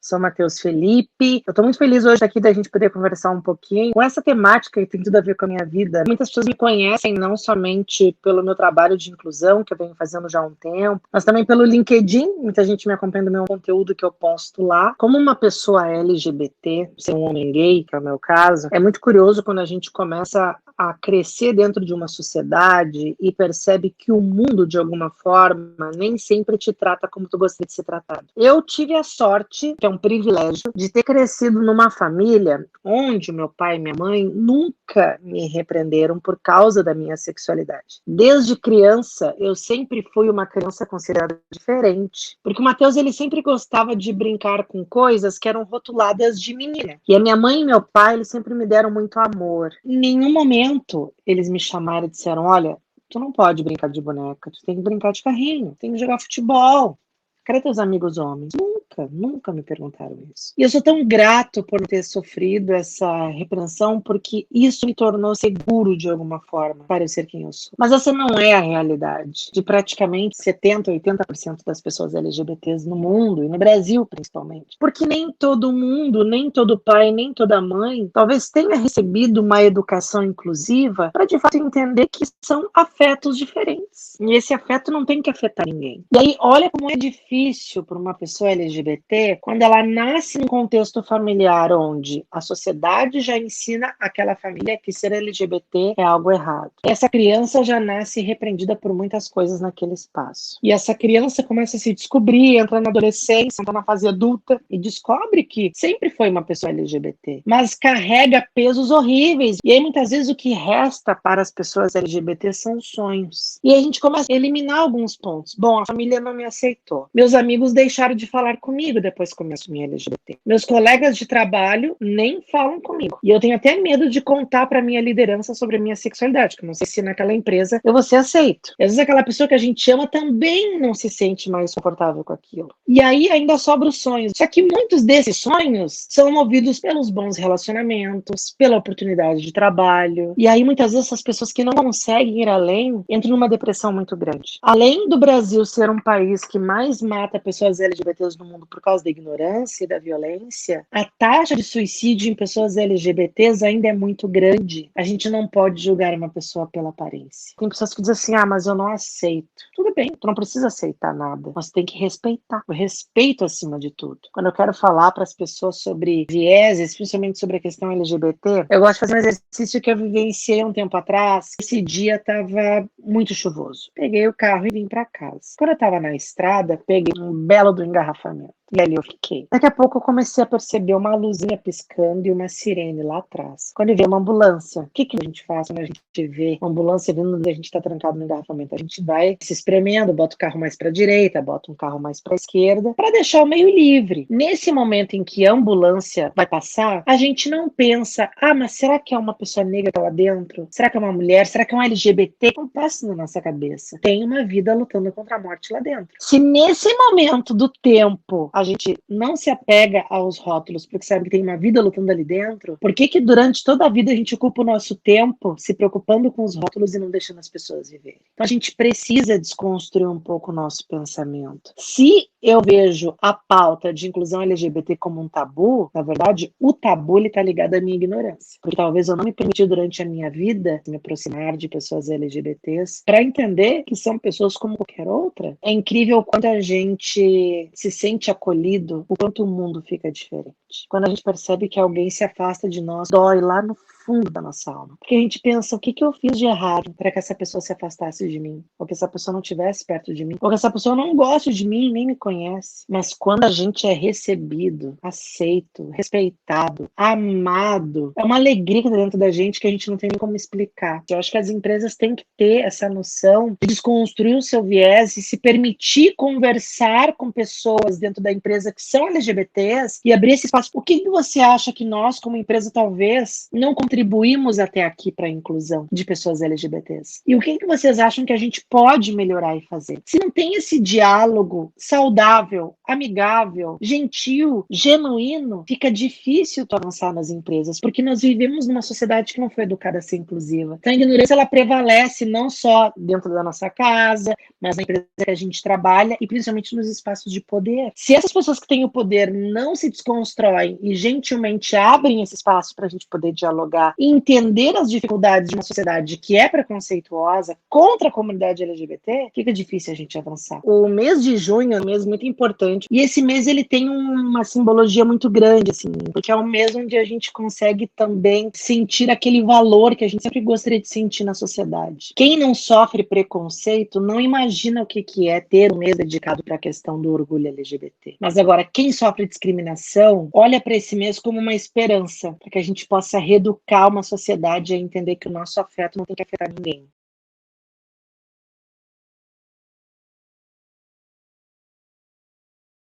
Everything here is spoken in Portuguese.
Sou Matheus Felipe. Eu estou muito feliz hoje aqui da gente poder conversar um pouquinho com essa temática que tem tudo a ver com a minha vida. Muitas pessoas me conhecem não somente pelo meu trabalho de inclusão, que eu venho fazendo já há um tempo, mas também pelo LinkedIn. Muita gente me acompanha do meu conteúdo que eu posto lá. Como uma pessoa LGBT, ser um homem gay, que é o meu caso, é muito curioso quando a gente começa a crescer dentro de uma sociedade e percebe que o mundo, de alguma forma, nem sempre te trata como tu gostaria de ser tratado. Eu tive a sorte, que é um privilégio, de ter crescido numa família onde meu pai e minha mãe nunca me repreenderam por causa da minha sexualidade. Desde criança, eu sempre fui uma criança considerada diferente, porque o Matheus, ele sempre gostava de brincar com coisas que eram rotuladas de menina. E a minha mãe e meu pai, eles sempre me deram muito amor. Em nenhum momento eles me chamaram e disseram: olha, tu não pode brincar de boneca, tu tem que brincar de carrinho, tem que jogar futebol. Cadê teus amigos homens? Nunca me perguntaram isso. E eu sou tão grato por ter sofrido essa repreensão, porque isso me tornou seguro de alguma forma para eu ser quem eu sou. Mas essa não é a realidade de praticamente 70, 80% das pessoas LGBTs no mundo, e no Brasil principalmente. Porque nem todo mundo, nem todo pai, nem toda mãe, talvez tenha recebido uma educação inclusiva para de fato entender que são afetos diferentes. E esse afeto não tem que afetar ninguém. E aí, olha como é difícil para uma pessoa LGBT quando ela nasce num contexto familiar onde a sociedade já ensina aquela família que ser LGBT é algo errado. Essa criança já nasce repreendida por muitas coisas naquele espaço. E essa criança começa a se descobrir, entra na adolescência, entra na fase adulta e descobre que sempre foi uma pessoa LGBT, mas carrega pesos horríveis. E aí, muitas vezes, o que resta para as pessoas LGBT são sonhos. E aí a gente começa a eliminar alguns pontos. Bom, a família não me aceitou. Meus amigos deixaram de falar comigo depois que eu me assumi LGBT. Meus colegas de trabalho nem falam comigo. E eu tenho até medo de contar para minha liderança sobre a minha sexualidade, que eu não sei se naquela empresa eu vou ser aceito. E às vezes aquela pessoa que a gente ama também não se sente mais confortável com aquilo. E aí ainda sobra os sonhos. Só que muitos desses sonhos são movidos pelos bons relacionamentos, pela oportunidade de trabalho. E aí muitas vezes essas pessoas que não conseguem ir além entram numa depressão muito grande. Além do Brasil ser um país que mais mata pessoas LGBTs no mundo por causa da ignorância e da violência, a taxa de suicídio em pessoas LGBTs ainda é muito grande. A gente não pode julgar uma pessoa pela aparência. Tem pessoas que dizem assim: ah, mas eu não aceito. Tudo bem, tu não precisa aceitar nada. Você tem que respeitar. O respeito acima de tudo. Quando eu quero falar para as pessoas sobre vieses, principalmente sobre a questão LGBT, eu gosto de fazer um exercício que eu vivenciei um tempo atrás. Esse dia estava muito chuvoso. Peguei o carro e vim para casa. Quando eu estava na estrada, peguei um belo do engarrafamento. E ali eu fiquei. Daqui a pouco eu comecei a perceber uma luzinha piscando e uma sirene lá atrás. Quando eu vi uma ambulância, o que a gente faz quando a gente vê uma ambulância vindo e a gente está trancado no engarrafamento? A gente vai se espremendo, bota o carro mais para a direita, bota um carro mais para a esquerda, para deixar o meio livre. Nesse momento em que a ambulância vai passar, a gente não pensa: ah, mas será que é uma pessoa negra lá dentro? Será que é uma mulher? Será que é um LGBT? Não passa na nossa cabeça. Tem uma vida lutando contra a morte lá dentro. Se nesse momento do tempo a gente não se apega aos rótulos porque sabe que tem uma vida lutando ali dentro, por que durante toda a vida a gente ocupa o nosso tempo se preocupando com os rótulos e não deixando as pessoas viverem? Então a gente precisa desconstruir um pouco o nosso pensamento. Se eu vejo a pauta de inclusão LGBT como um tabu, na verdade, o tabu está ligado à minha ignorância. Porque talvez eu não me permiti durante a minha vida me aproximar de pessoas LGBTs para entender que são pessoas como qualquer outra. É incrível quando a gente se sente acolhido, o quanto o mundo fica diferente. Quando a gente percebe que alguém se afasta de nós, dói lá no fundo da nossa alma. Porque a gente pensa: o que eu fiz de errado para que essa pessoa se afastasse de mim? Ou que essa pessoa não estivesse perto de mim? Ou que essa pessoa não goste de mim, nem me conhece? Mas quando a gente é recebido, aceito, respeitado, amado, é uma alegria dentro da gente que a gente não tem nem como explicar. Eu acho que as empresas têm que ter essa noção de desconstruir o seu viés e se permitir conversar com pessoas dentro da empresa que são LGBTs e abrir esse espaço. O que você acha que nós, como empresa, talvez não contribuímos até aqui para a inclusão de pessoas LGBTs? E o que vocês acham que a gente pode melhorar e fazer? Se não tem esse diálogo saudável, amigável, gentil, genuíno, fica difícil tu avançar nas empresas, porque nós vivemos numa sociedade que não foi educada a ser inclusiva. Então a ignorância, ela prevalece não só dentro da nossa casa, mas na empresa que a gente trabalha e principalmente nos espaços de poder. Se essa essas pessoas que têm o poder não se desconstroem e gentilmente abrem esse espaço para a gente poder dialogar e entender as dificuldades de uma sociedade que é preconceituosa contra a comunidade LGBT, fica difícil a gente avançar. O mês de junho é um mês muito importante e esse mês ele tem uma simbologia muito grande, assim, porque é um mês onde a gente consegue também sentir aquele valor que a gente sempre gostaria de sentir na sociedade. Quem não sofre preconceito não imagina o que é ter um mês dedicado para a questão do orgulho LGBT. Mas agora, quem sofre discriminação, olha para esse mês como uma esperança, para que a gente possa reeducar uma sociedade a entender que o nosso afeto não tem que afetar ninguém.